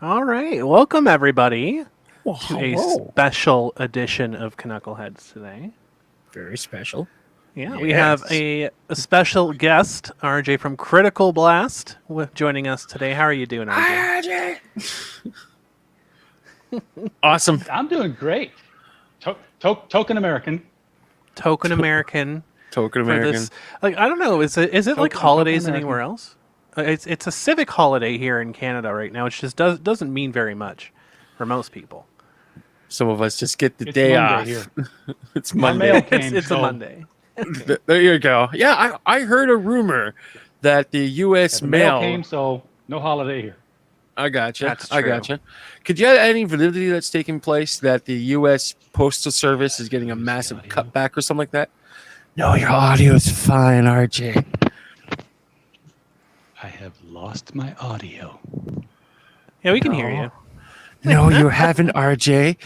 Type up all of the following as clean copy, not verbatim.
All right, welcome everybody to a hello. special edition of Canuckleheads today. Very special. Yeah, we have a special guest, RJ from Critical Blast, joining us today. How are you doing, RJ? Awesome. I'm doing great. Token American. Token American. Token for American. This, like, I don't know. Is it like holidays token anywhere else? It's a civic holiday here in Canada right now, which just doesn't mean very much for most people. Some of us just get the It's day Monday off. here. It's My Monday. mail came, It's so a Monday. There you go. Yeah, I heard a rumor that the U.S. the mail mail. came, so no holiday here. I gotcha. That's I true. gotcha. Could you have any validity that's taking place that the U.S. Postal Service is getting a Lose the massive audio. cutback or something like that? No, your audio is fine, RJ. I have lost my audio. Yeah, we can hear you. No, you haven't, RJ.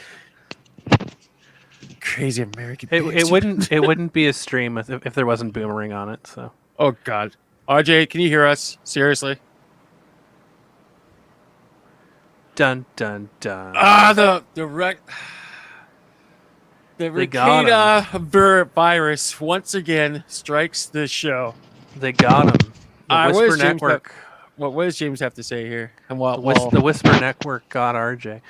Crazy American. It bitch. wouldn't be a stream if there wasn't Boomerang on it. So Oh God, RJ, can you hear us? Seriously? dun dun dun. The They got Ricada virus once again strikes the show. They got him. The What Whisper does James Network. What does James have to say here? And The Whisper Network got RJ.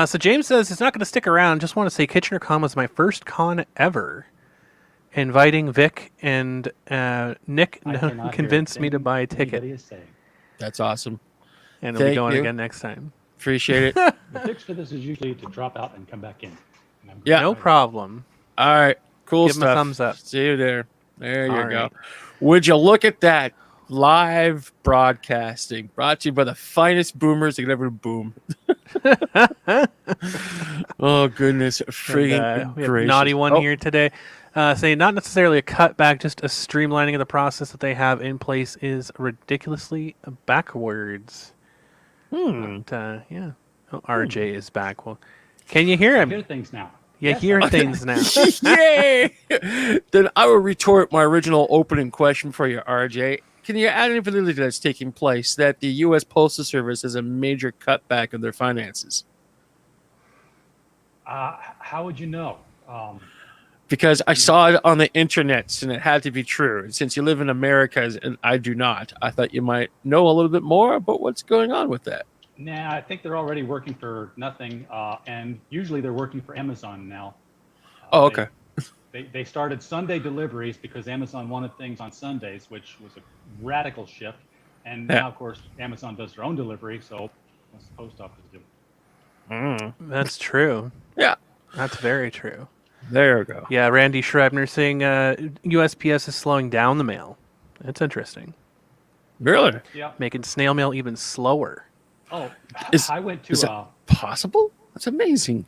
So James says he's not going to stick around. Just want to say KitchenerCon was my first con ever. Inviting Vic and Nick I cannot convinced hear me to buy a ticket. anybody is saying. That's awesome. And we'll be Thank going you. again next time. Appreciate it. The fix for this is usually to drop out and come back in. And I'm Yeah. No problem. All right, cool Give him a stuff. thumbs up. See you there. There you All go. right. Would you look at that? Live broadcasting brought to you by the finest boomers that could ever boom. Oh goodness, friggin' We have gracious. Naughty One Oh, here today. Saying not necessarily a cutback, just a streamlining of the process that they have in place is ridiculously backwards. But, yeah. Oh, RJ is back. Well, can you hear I him? hear things now. You Yes, hear I- things now. Yay! Then I will retort my original opening question for you, RJ. Can you add any validity that's taking place that the U.S. Postal Service has a major cutback of their finances? How would you know? Because I saw it on the internet and it had to be true. And since you live in America and I do not, I thought you might know a little bit more about what's going on with that. Nah, I think they're already working for nothing, and usually they're working for Amazon now. Oh, They- okay. they started Sunday deliveries because Amazon wanted things on Sundays, which was a radical shift. And now, of course, Amazon does their own delivery, so what's the post office do? That's true. Yeah. That's very true. There you go. Yeah, Randy Schrebner saying USPS is slowing down the mail. That's interesting. Really? Yeah. Making snail mail even slower. Oh, Is- I went is to Possible? That's amazing.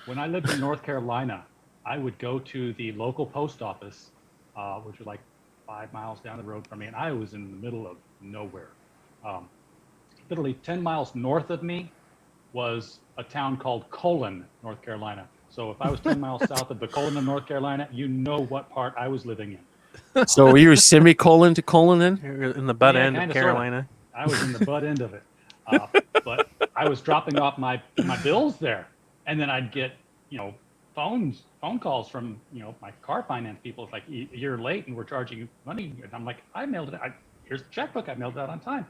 when I lived in North Carolina. I would go to the local post office, which was like 5 miles down the road from me, and I was in the middle of nowhere. Literally 10 miles north of me was a town called Colon, North Carolina. So if I was 10 miles south of the Colon of North Carolina, you know what part I was living in. So were you a semicolon to colon then? You're in the butt Yeah, kinda, of Carolina. I was in the butt end of it. But I was dropping off my bills there. And then I'd get, phone calls from, my car finance people. It's like, you're late and we're charging you money. And I'm like, I mailed it. Here's the checkbook. I mailed it out on time.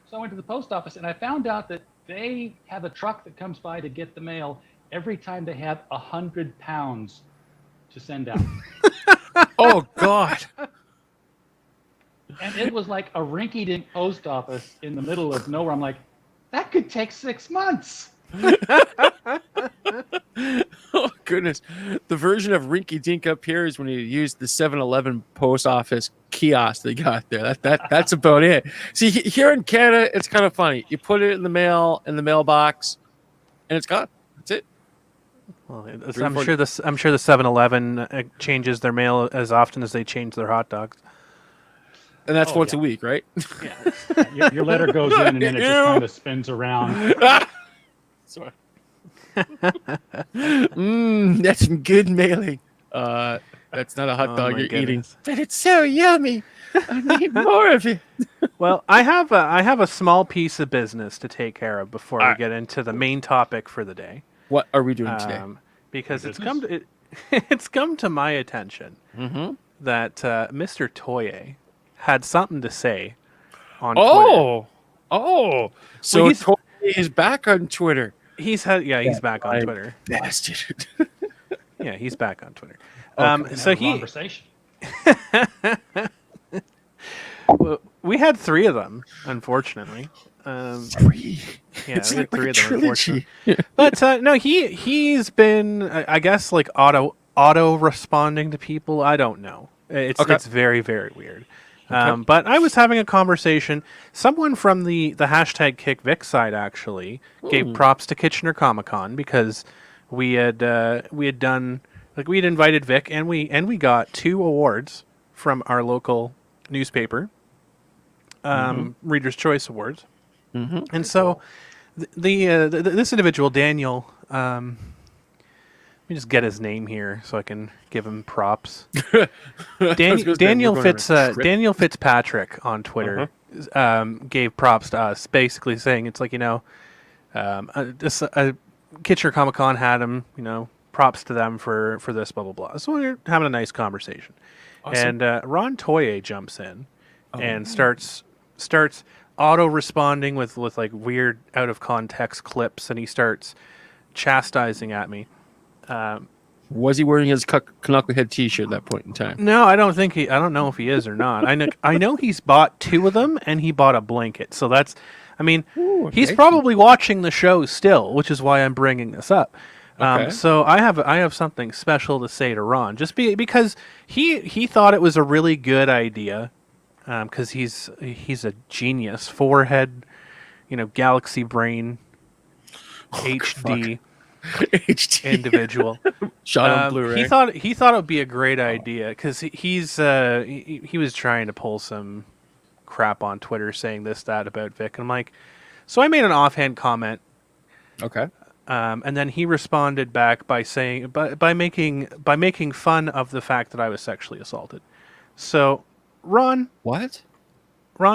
So I went to the post office and I found out that they have a truck that comes by to get the mail every time they have 100 pounds to send out. Oh, God. And it was like a rinky-dink post office in the middle of nowhere. I'm like, that could take 6 months. Oh, goodness. The version of rinky dink up here is when you use the 7-Eleven post office kiosk they got there. That's about it. See, here in Canada, it's kind of funny. You put it in the mailbox, and it's gone. That's it. Well, I'm sure the 7-Eleven changes their mail as often as they change their hot dogs. And that's once a week, right? Yeah. Your letter goes in and then it just kind of spins around. Sorry. That's some good mailing. That's not a hot dog you're eating, but it's so yummy. I need more of it. Well, I have a small piece of business to take care of before we get into the main topic for the day. What are we doing today? Because it's come to my attention that Mr. Toye had something to say on Twitter. So Toye is back on Twitter. He's back on Twitter. Bastard. Yeah, he's back on Twitter. So conversation. We had 3 of them, unfortunately. 3. Yeah, It's we had like 3 a of them, trilogy. unfortunately. But no, he's been, I guess, like auto responding to people. I don't know. It's very, very weird. But I was having a conversation. Someone from the hashtag KickVic side actually gave props to Kitchener Comic Con because we had done, like, we had invited Vic and we got 2 awards from our local newspaper, Reader's Choice Awards. And so this individual, Daniel, let me just get his name here so I can give him props. Daniel Fitzpatrick on Twitter gave props to us, basically saying it's like, Kitchener Comic Con had him, props to them for this, blah blah blah. So we're having a nice conversation, and Ron Toye jumps in and starts auto responding with like weird out of context clips, and he starts chastising at me. Was he wearing his Canucklehead T-shirt at that point in time? No, I don't know if he is or not. I know he's bought 2 of them and he bought a blanket. So that's, he's probably watching the show still, which is why I'm bringing this up. So I have something special to say to Ron, just because he thought it was a really good idea, because he's a genius, forehead, galaxy brain, HD. Individual shot on Blu-ray. He thought it would be a great idea because he was trying to pull some crap on Twitter saying this, that about Vic, and I'm like, so I made an offhand comment, and then he responded back by saying by making fun of the fact that I was sexually assaulted. So Ron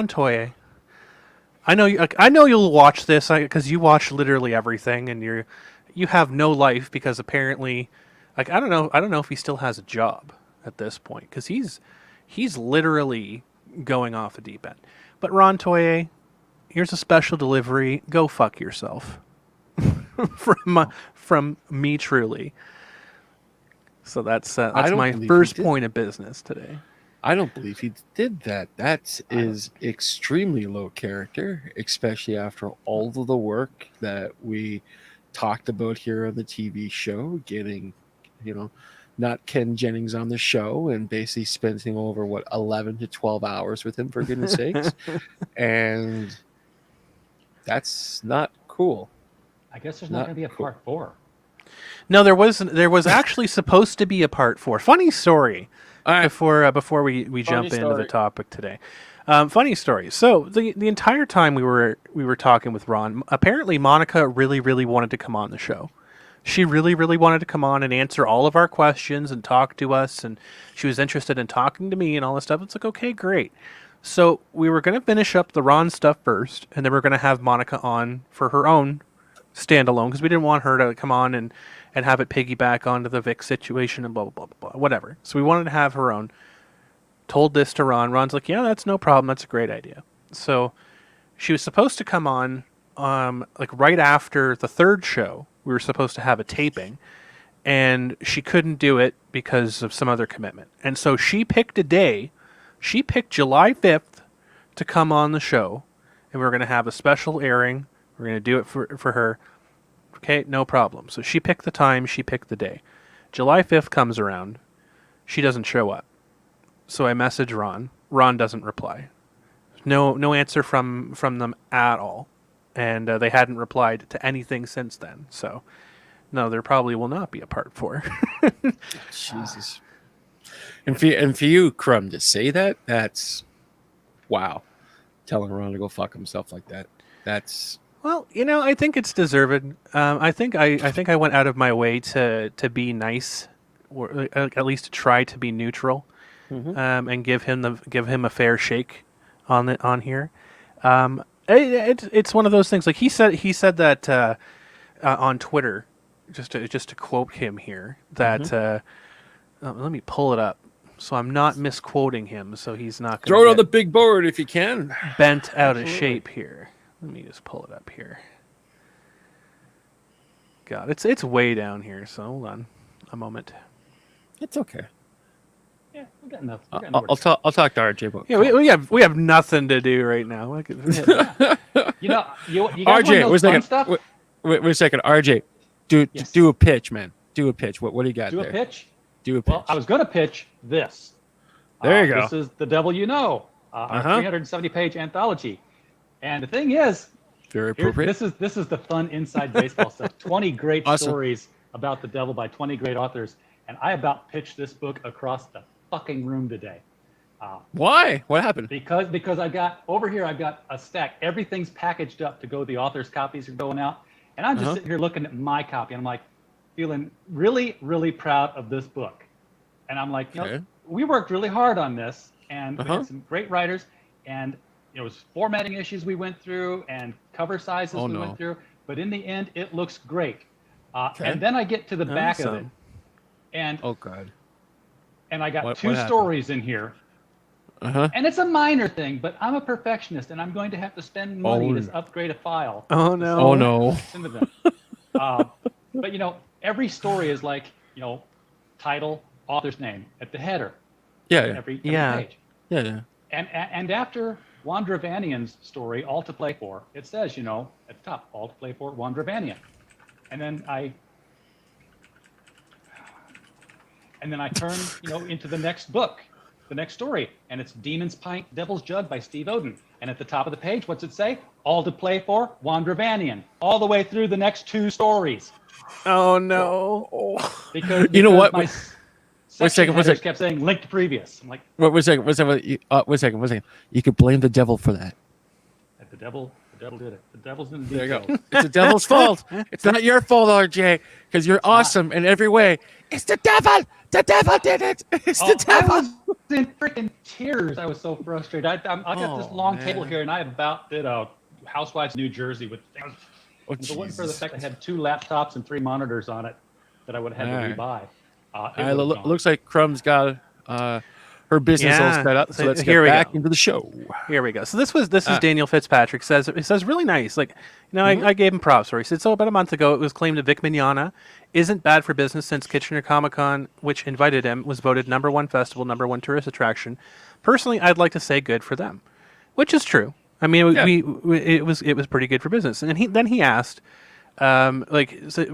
Toye, I know you'll watch this because you watch literally everything, and you have no life because apparently, like, I don't know if he still has a job at this point because he's literally going off the deep end. But Ron Toye, here's a special delivery. Go fuck yourself. from me truly. So that's I don't my believe he first did. point of business today. I don't believe he did that. That is extremely low character, especially after all of the work that we talked about here on the TV show, getting, not Ken Jennings on the show and basically spending over 11 to 12 hours with him, for goodness sakes. And that's not cool. I guess there's not Not going to be a cool. part 4. No, there was actually supposed to be a part 4. Funny story. All right. Before we jump into the story. topic today. Funny story. So the entire time we were talking with Ron, apparently Monica really wanted to come on the show. She really wanted to come on and answer all of our questions and talk to us, and she was interested in talking to me and all this stuff. It's like, okay, great. So we were going to finish up the Ron stuff first, and then we're going to have Monica on for her own standalone, because we didn't want her to come on and have it piggyback onto the Vic situation and blah, blah, blah, blah, whatever. So we wanted to have her own. Told this to Ron. Ron's like, yeah, that's no problem. That's a great idea. So she was supposed to come on like right after the third show. We were supposed to have a taping, and she couldn't do it because of some other commitment. And so she picked a day. She picked July 5th to come on the show, and we were going to have a special airing. We're going to do it for her. Okay, no problem. So she picked the time, she picked the day. July 5th comes around. She doesn't show up. So I message Ron. Ron doesn't reply. No answer from them at all. And they hadn't replied to anything since then. So, no, there probably will not be a part 4. Jesus. And for you, Crumb, to say that, that's wow. Telling Ron to go fuck himself like that. That's... Well, I think it's deserved. I think I went out of my way to be nice, or at least to try to be neutral, and give him a fair shake on here. It's one of those things. Like he said that on Twitter, just to quote him here, that let me pull it up so I'm not misquoting him, so he's not gonna Throw it on the big board if you can. bent out of shape here. Let me just pull it up here. God, it's way down here, so hold on a moment. It's okay. Yeah, we got enough. I'll talk to RJ about. Yeah, we have nothing to do right now. You guys RJ, want wait a second. stuff? Wait a second. RJ, Yes. do a pitch, man. Do a pitch. What do you got Do there? a pitch? Do a pitch. Well, I was going to pitch this. There you go. This is The Devil You Know, our 370-page anthology. And the thing is, Very appropriate. this is the fun inside baseball stuff. 20 great Awesome. stories about the devil by 20 great authors. And I about pitched this book across the fucking room today. Why? What happened? Because I've got a stack. Everything's packaged up to go. The author's copies are going out. And I'm just sitting here looking at my copy. And I'm like, feeling really proud of this book. And I'm like, we worked really hard on this. And we had some great writers. And it was formatting issues we went through and cover sizes went through. But in the end, it looks great. And then I get to the back of it. And oh God. And I got what two stories in here. And it's a minor thing, but I'm a perfectionist, and I'm going to have to spend money to upgrade a file. Oh no! Oh no! Into them. But every story is like title, author's name at the header. Every page. Yeah. And after Wandravanian's story, All to Play For, it says at the top, All to Play For, Wandravanian, and then I turn into the next book. The next story, and it's Demon's Pint, Devil's Jug by Steve Oden. And at the top of the page, what's it say? All to Play For, Wandravanian. All the way through the next two stories. Oh no! Because you know what? My second. kept saying link to previous. I'm like, wait a second. You could blame the devil for that. The devil did it. The devil's in the There you details. go. It's the devil's fault. It's not your fault, RJ, because you're awesome in every way. It's the devil. The devil did it. It's the devil. I was in freaking tears. I was so frustrated. I got this long table here, and I about did a Housewives New Jersey with things. If it wasn't for the fact I had 2 laptops and 3 monitors on it that I would have had to rebuy. Looks like Crumb's got her business all Yeah. set up. So So let's here get we back go. into the show. Here we go. So this is Daniel Fitzpatrick says it says really nice. Like, I gave him props for it. He said, so about a month ago it was claimed that Vic Mignogna isn't bad for business since Kitchener Comic-Con, which invited him, was voted #1 festival, #1 tourist attraction. Personally, I'd like to say good for them, which is true. I mean, it was pretty good for business. And then he asked, so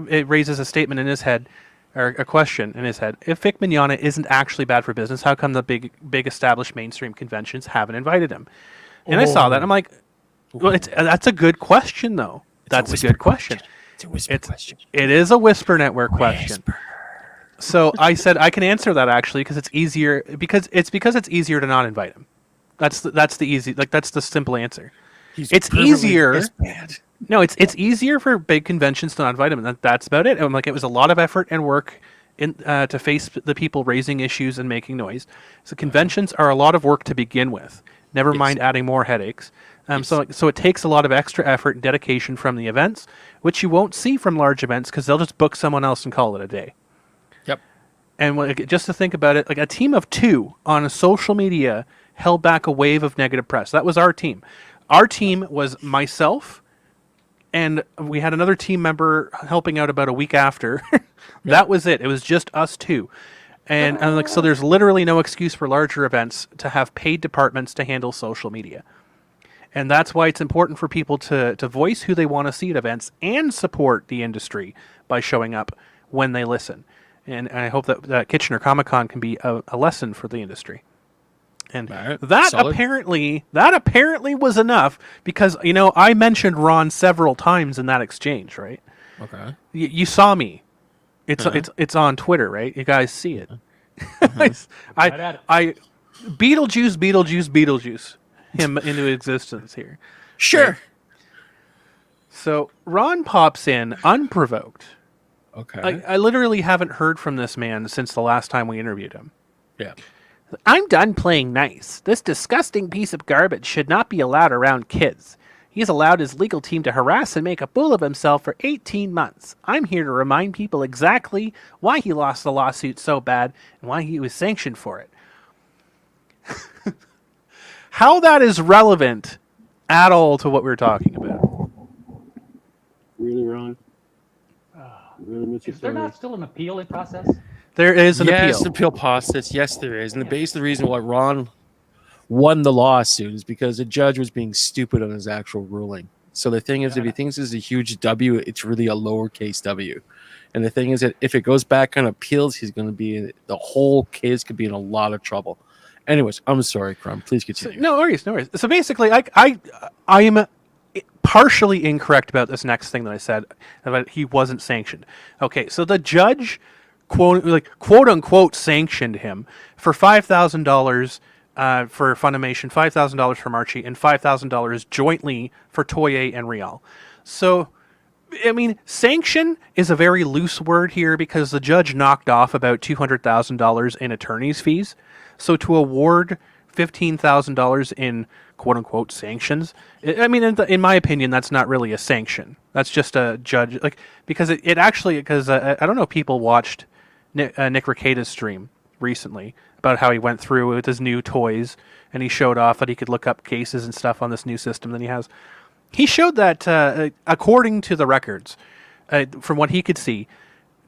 it raises a statement in his head, or a question in his head. If Vic Mignogna isn't actually bad for business, how come the big established mainstream conventions haven't invited him? And I saw that. I'm like, well, that's a good question, though. That's a good question. It's a whisper question. It is a Whisper Network question. So I said I can answer that actually because it's easier because it's easier to not invite him. That's the simple answer. It's easier. No, it's easier for big conventions to not invite him. And that's about it. And I'm like, it was a lot of effort and work to face the people raising issues and making noise. So conventions are a lot of work to begin with. Never mind adding more headaches. So it takes a lot of extra effort and dedication from the events, which you won't see from large events because they'll just book someone else and call it a day. Yep. And just to think about it, like a team of 2 on a social media held back a wave of negative press. That was our team. Our team was myself, and we had another team member helping out about a week after. That was it. It was just us 2. And so there's literally no excuse for larger events to have paid departments to handle social media. And that's why it's important for people to voice who they want to see at events and support the industry by showing up when they listen. And I hope that Kitchener Comic-Con can be a lesson for the industry. And that apparently was enough because, I mentioned Ron several times in that exchange, right? Okay. You saw me. It's on Twitter, right? You guys see it. I Beetlejuice him into existence here. Sure. Right? So Ron pops in unprovoked. Okay. I literally haven't heard from this man since the last time we interviewed him. Yeah. I'm done playing nice. This disgusting piece of garbage should not be allowed around kids. He's allowed his legal team to harass and make a fool of himself for 18 months. I'm here to remind people exactly why he lost the lawsuit so bad and why he was sanctioned for it. How that is relevant at all to what we're talking about. Really wrong. Really Is there not still an appeal in process? There is an Yes, appeal. appeal process. Yes, there is. And the reason why Ron won the lawsuit is because the judge was being stupid on his actual ruling. So the thing is, if he thinks it's a huge W, it's really a lowercase w. And the thing is that if it goes back on appeals, he's going to be the whole case could be in a lot of trouble. Anyways, I'm sorry, Crumb. Please continue. No worries. So basically, I am partially incorrect about this next thing that I said about he wasn't sanctioned. Okay, so the judge quote unquote sanctioned him for $5,000 for Funimation, $5,000 for Archie, and $5,000 jointly for Toei and Real. So, I mean, sanction is a very loose word here because the judge knocked off about $200,000 in attorney's fees. So to award $15,000 in quote-unquote sanctions, I mean, in my opinion, that's not really a sanction. That's just a judge, because I don't know if people watched Nick Rekida's stream recently about how he went through with his new toys and he showed off that he could look up cases and stuff on this new system that he has. He showed that, according to the records, from what he could see,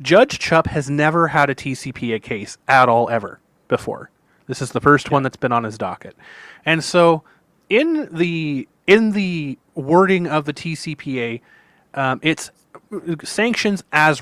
Judge Chupp has never had a TCPA case at all ever before. This is the first one that's been on his docket. And so in the wording of the TCPA, it's sanctions as